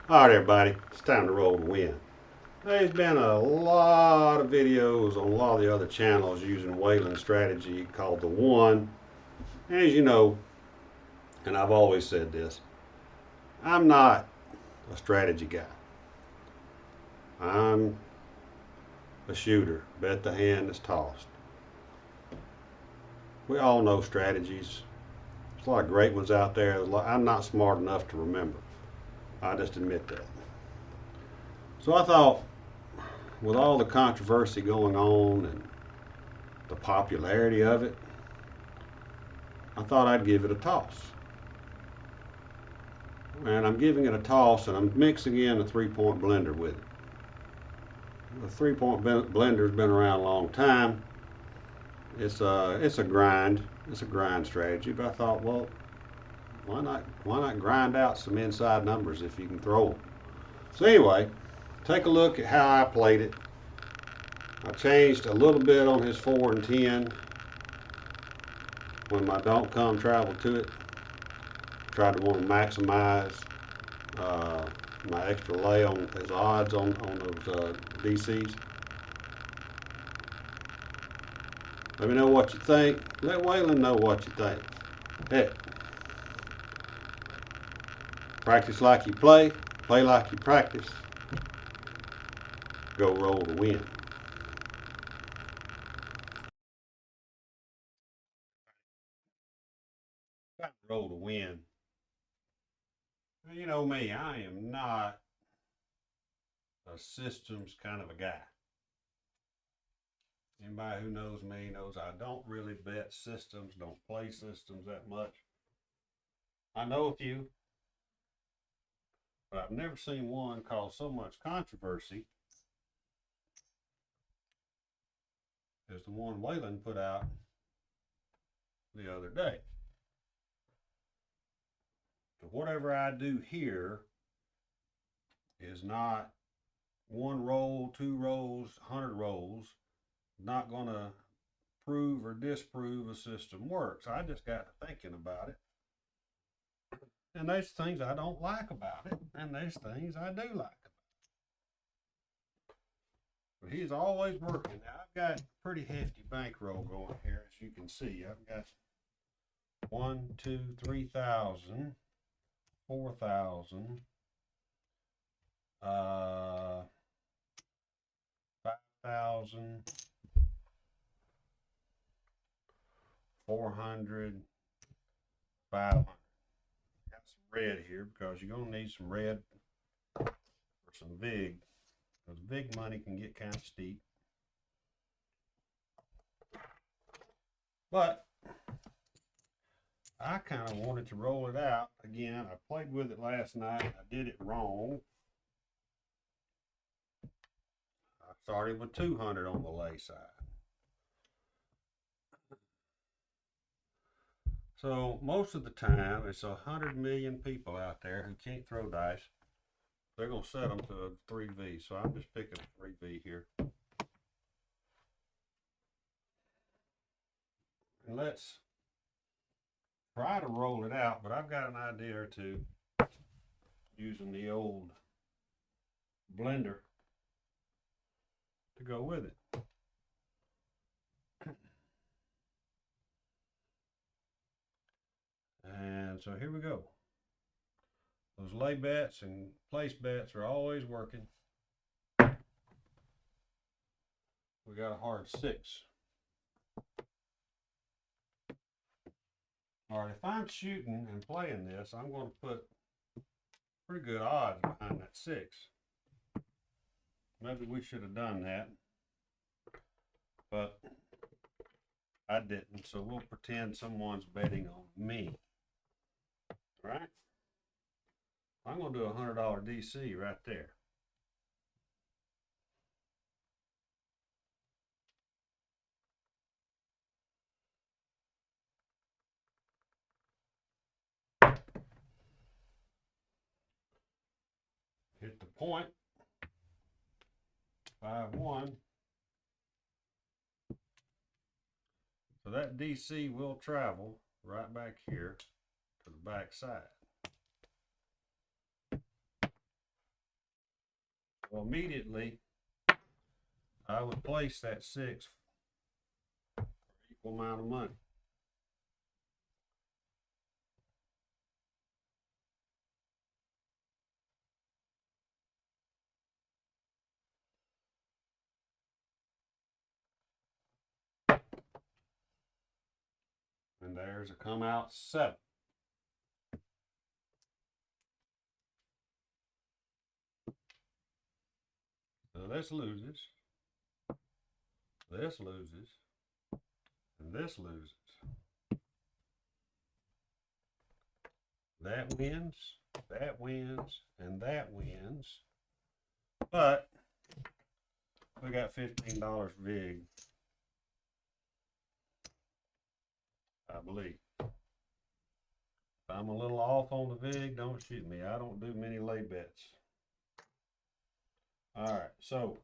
All right, everybody, it's time to roll the win. There's been a lot of videos on a lot of the other channels using Waylon strategy called the one. As you know, and I've always said this, I'm not a strategy guy. I'm a shooter. Bet the hand is tossed. We all know strategies. There's a lot of great ones out there. I'm not smart enough to remember. I just admit that. So I thought, with all the controversy going on and the popularity of it, I thought I'd give it a toss. And I'm giving it a toss and I'm mixing in a 3-point blender with it. The 3-point blender's been around a long time. It's a grind. It's a grind strategy, but I thought, well, why not grind out some inside numbers if you can throw them? So anyway, take a look at how I played it. I changed a little bit on his 4 and 10 when my don't come traveled to it. Tried to want to maximize my extra lay on his odds on those DCs. Let me know what you think. Let Waylon know what you think. Heck, practice like you play like you practice. Go roll to win. Roll to win. You know me, I am not a systems kind of a guy. Anybody who knows me knows I don't really bet systems, don't play systems that much. I know a few, but I've never seen one cause so much controversy as the one Waylon put out the other day. So whatever I do here is not one roll, 2 rolls, 100 rolls, not going to prove or disprove a system works. I just got to thinking about it. And there's things I don't like about it, and there's things I do like about it. But he's always working. Now, I've got a pretty hefty bankroll going here, as you can see. I've got 1, 2, 3,000, 4,000, 5,000, 400, 500. Got some red here because you're going to need some red for some VIG. Because VIG money can get kind of steep. But I kind of wanted to roll it out again. I played with it last night. I did it wrong. I started with 200 on the lay side. So most of the time, it's 100 million people out there who can't throw dice. They're going to set them to a 3V. So I'm just picking a 3V here. And let's try to roll it out, but I've got an idea or two using the old blender to go with it. And so here we go. Those lay bets and place bets are always working. We got a hard 6. All right, if I'm shooting and playing this, I'm going to put pretty good odds behind that 6. Maybe we should have done that, but I didn't, so we'll pretend someone's betting on me. All right? I'm going to do a $100 DC right there. Hit the point. 5-1. So that DC will travel right back here to the back side. So immediately I would place that 6 for equal amount of money. And there's a come out 7. So this loses, this loses, and this loses. That wins, and that wins. But we got $15 VIG, I believe. If I'm a little off on the VIG, don't shoot me. I don't do many lay bets. All right, so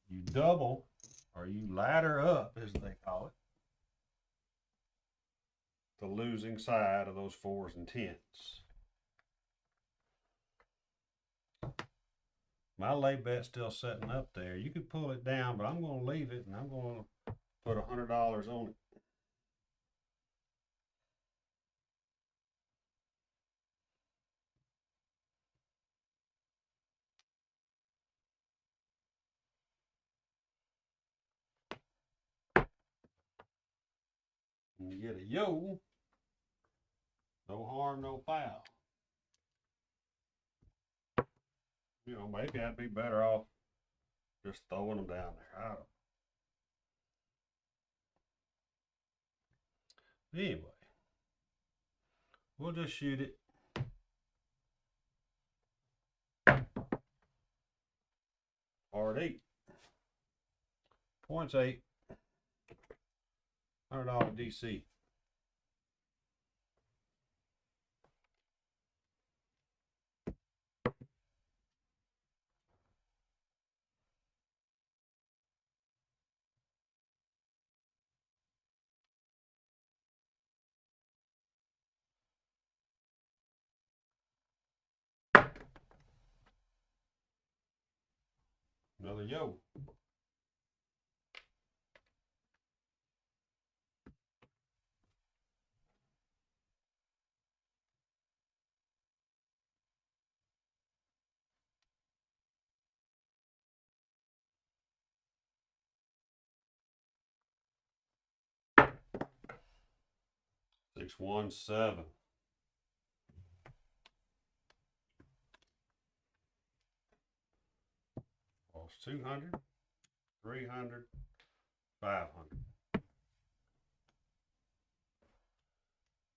you double, or you ladder up, as they call it, the losing side of those 4s and 10s. My lay bet's still setting up there. You could pull it down, but I'm going to leave it, and I'm going to put $100 on it. And you get a yo, no harm, no foul. You know, maybe I'd be better off just throwing them down there. I don't know. Anyway, we'll just shoot it. Hard 8. Points 8. $100 DC. Another yo. Six, 1, 7. Lost 200, 300, 500.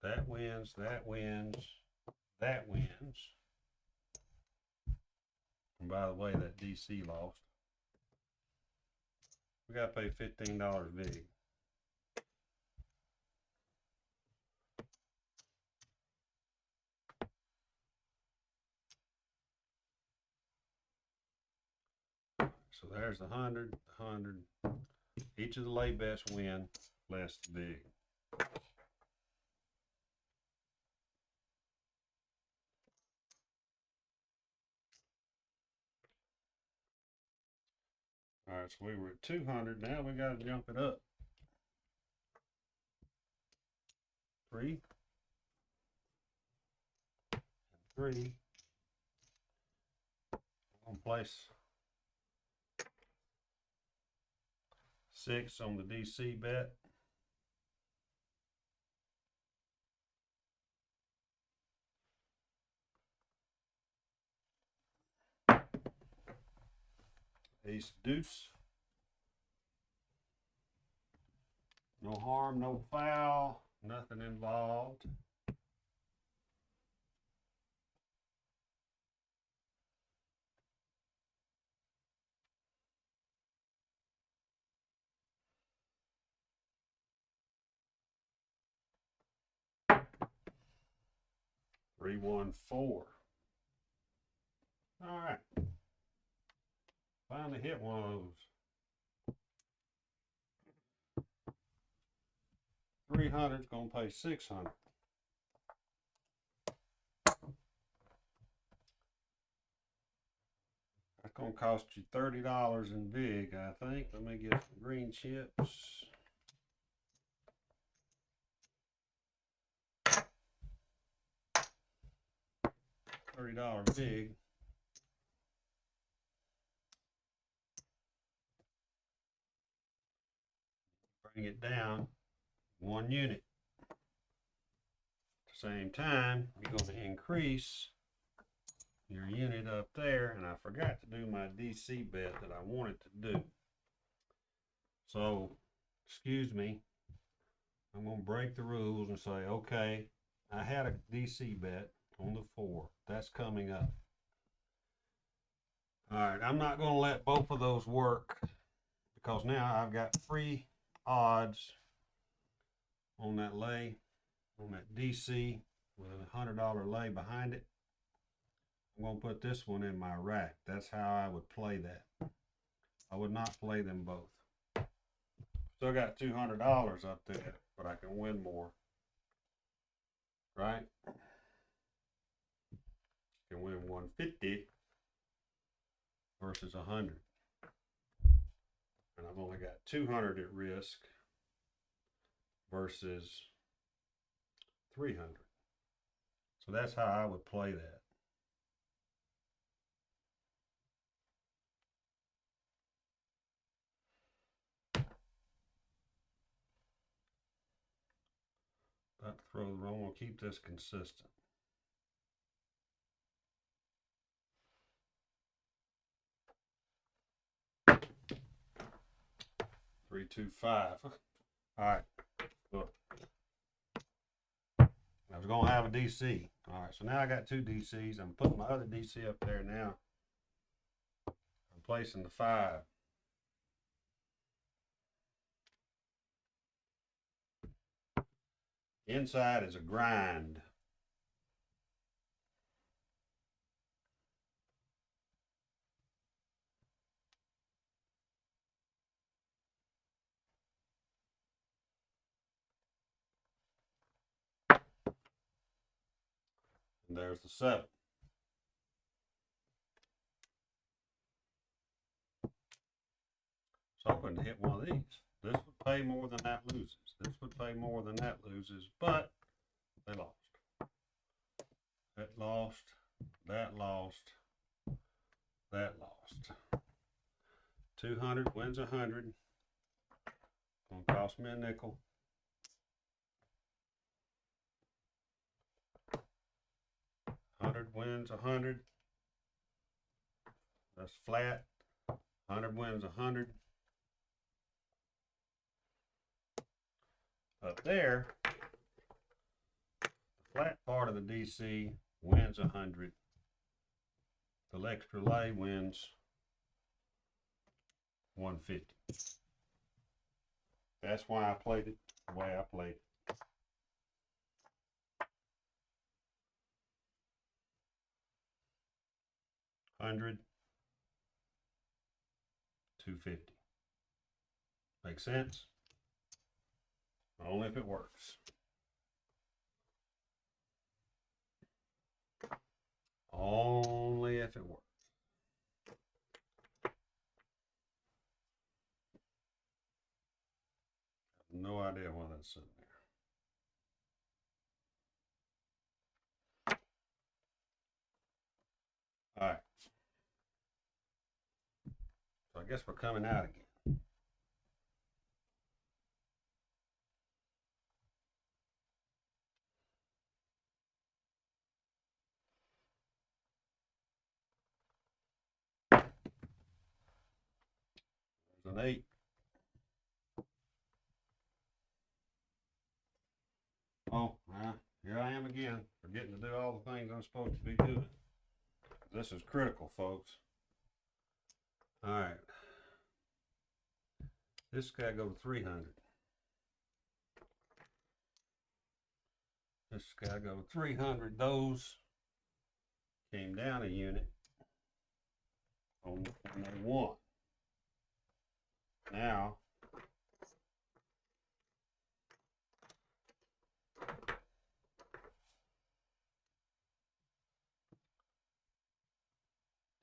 That wins, that wins, that wins. And by the way, that DC lost. We got to pay $15 VIG. So there's the 100, 100. Each of the lay bets win, less the VIG. All right, so we were at 200. Now we got to jump it up. 3 and 3. I'm gonna place 6 on the DC bet. Ace deuce. No harm, no foul, nothing involved. Three, 1, 4. All right. Finally hit one of those. 300 is going to pay 600. That's gonna cost you $30 in vig, I think. Let me get some green chips. $30 vig. Bring it down 1 unit. At the same time, you're going to increase your unit up there, and I forgot to do my DC bet that I wanted to do. So, excuse me, I'm going to break the rules and say, okay, I had a DC bet on the 4. That's coming up. All right, I'm not going to let both of those work because now I've got free odds on that lay, on that DC with a $100 lay behind it. I'm going to put this one in my rack. That's how I would play that. I would not play them both. Still got $200 up there, but I can win more. Right? Can win 150 versus 100. And I've only got 200 at risk versus 300. So that's how I would play that. About to throw the wrong. We'll keep this consistent. 3, 2, 5. All right, look. I was gonna have a DC. All right, so now I got 2 DCs. I'm putting my other DC up there now. I'm placing the 5. Inside is a grind. And there's the 7. So I'm going to hit one of these. This would pay more than that loses. This would pay more than that loses, but they lost. That lost. That lost. That lost. 200 wins 100. Gonna cost me a nickel. 100 wins 100. That's flat. 100 wins 100. Up there, the flat part of the DC wins 100. The extra lay wins 150. That's why I played it the way I played it. $100, $250. Make sense? Only if it works. Only if it works. I have no idea why that's sitting there. All right. So I guess we're coming out again. There's an 8. Oh, here I am again, forgetting to do all the things I'm supposed to be doing. This is critical, folks. All right. This guy go to 300. This guy go to 300. Those came down a unit on they won. Now,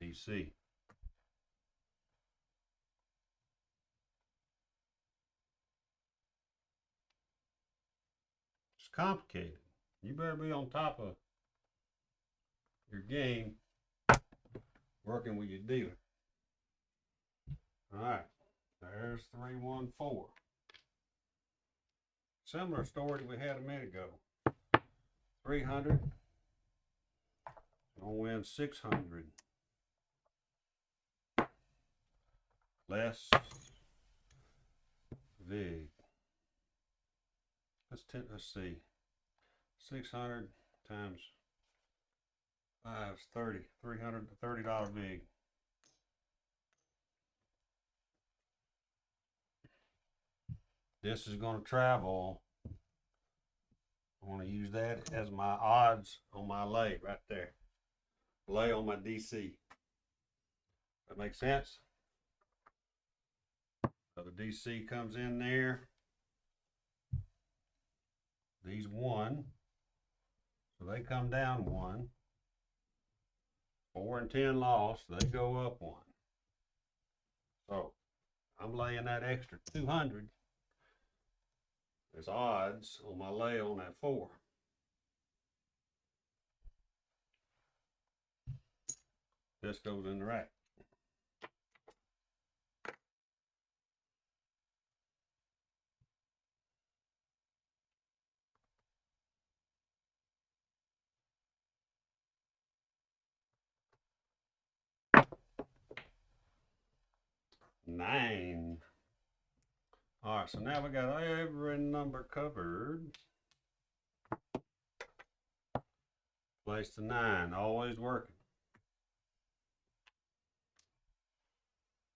DC. complicated. You better be on top of your game working with your dealer. All right, there's 314. Similar story we had a minute ago. 300. Gonna win 600. Less vig. Let's see. 600 times 5 is 30. $330 vig. This is going to travel. I want to use that as my odds on my lay right there. Lay on my DC. That makes sense? So the DC comes in there. These 1. So they come down 1. 4 and 10 lost. They go up 1. So I'm laying that extra 200. There's odds on my lay on that 4. This goes in the rack. Nine. All right, so now we got every number covered. Place the 9, always working.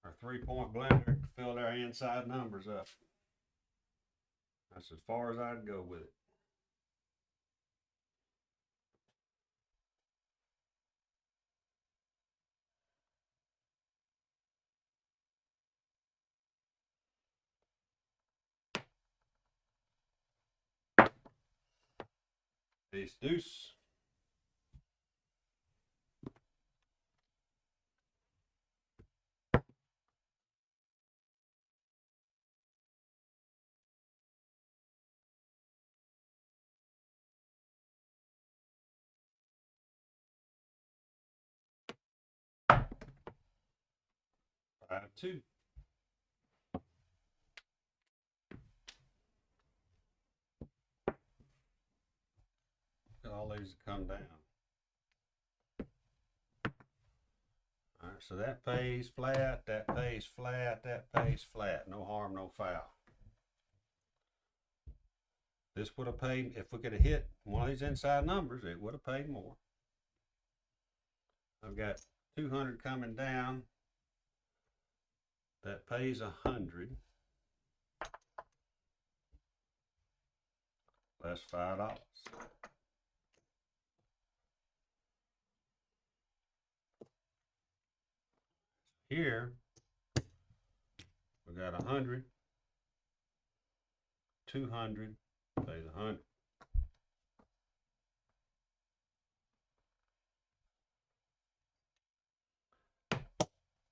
Our 3-point blender filled our inside numbers up. That's as far as I'd go with it. Ace deuce. Five, 2. All these come down. All right, so that pays flat, that pays flat, that pays flat. No harm, no foul. This would have paid, if we could have hit one of these inside numbers, it would have paid more. I've got 200 coming down. That pays 100. Less $5. Here, we got 100, 200, pays 100.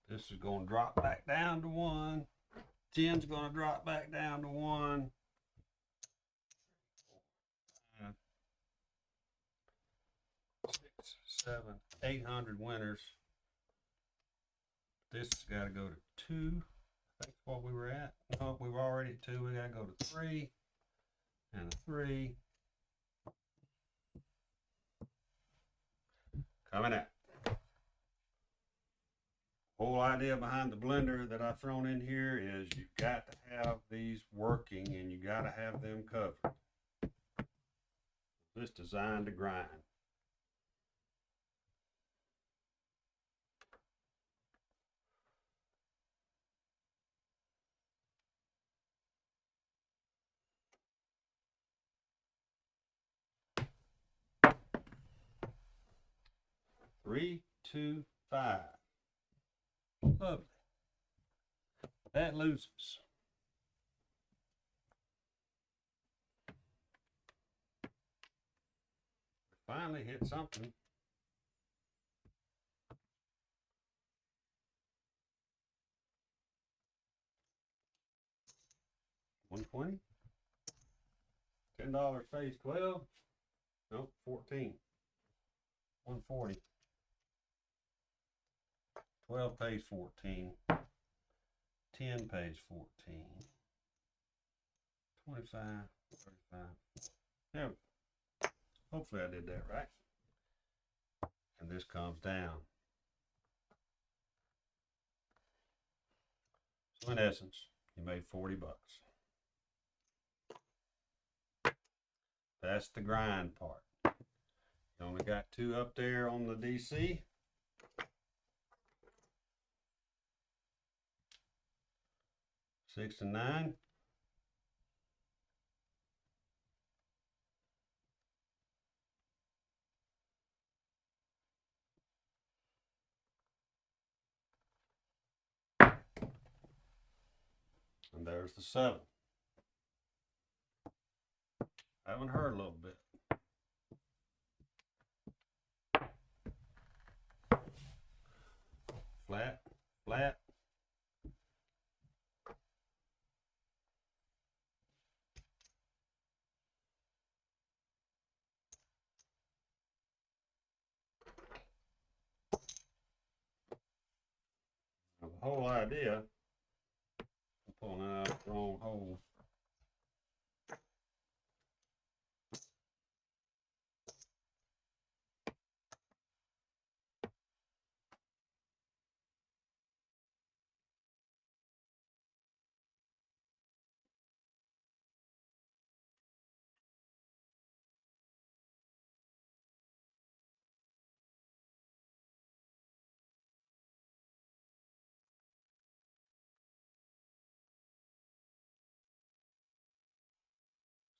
This is going to drop back down to 1. 10's going to drop back down to 1. 6, 7, 800 winners. This has got to go to 2. I think what we were at. No, we were already at 2. We got to go to 3 and a 3. Coming out. Whole idea behind the blender that I've thrown in here is you've got to have these working and you got to have them covered. It's designed to grind. Three, 2, 5. Lovely. That loses. Finally hit something. $120. $10 pays 12. Nope, 14. 140. 12 pays 14. 10 pays 14. 25, 35. Yeah. Hopefully I did that right. And this comes down. So in essence, you made 40 bucks. That's the grind part. You only got 2 up there on the DC. Six and 9. And there's the 7. That one hurt a little bit. Flat, flat. Now, the whole idea, I'm pulling out the wrong hole.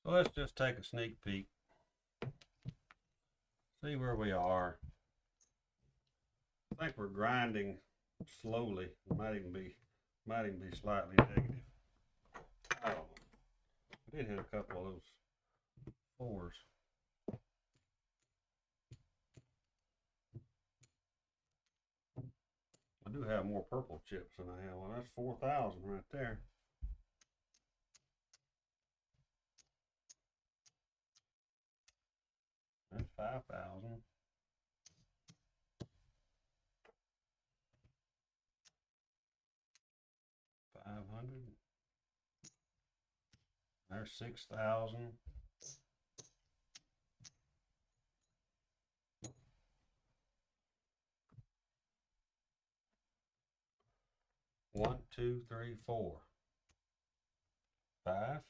So let's just take a sneak peek. See where we are. I think we're grinding slowly. It might even be slightly negative. I don't know. I did hit a couple of those 4s. I do have more purple chips than I have. Well, that's 4,000 right there. That's 5,000. 500. There's 6,000. One, two, three, 4, 5,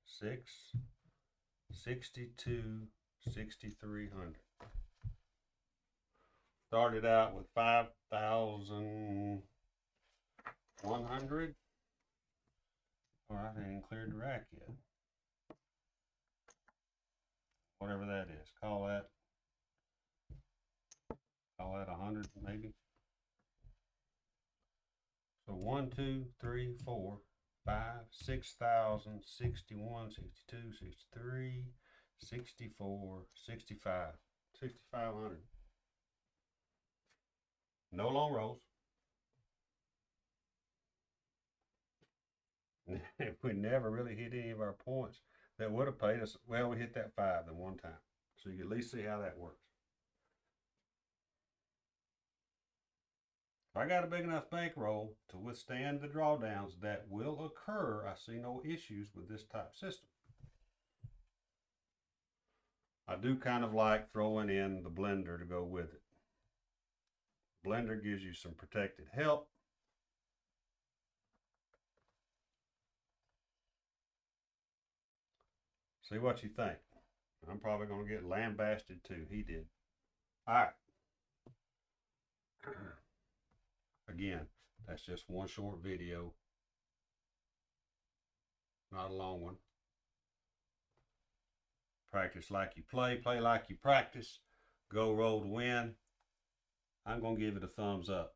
6, 62, 6,300. Started out with 5,100. Or I haven't cleared the rack yet. Whatever that is. Call that 100 maybe. So 1, 2, 3, 4, 5, 6,000, 61, 62, 63, 64, 65, 6,500. No long rolls. We never really hit any of our points that would have paid us. Well, we hit that 5 the one time. So you can at least see how that works. If I got a big enough bankroll to withstand the drawdowns that will occur, I see no issues with this type system. I do kind of like throwing in the blender to go with it. Blender gives you some protected help. See what you think. I'm probably going to get lambasted too. He did. All right. Again, that's just one short video. Not a long one. Practice like you play. Play like you practice. Go roll to win. I'm going to give it a thumbs up.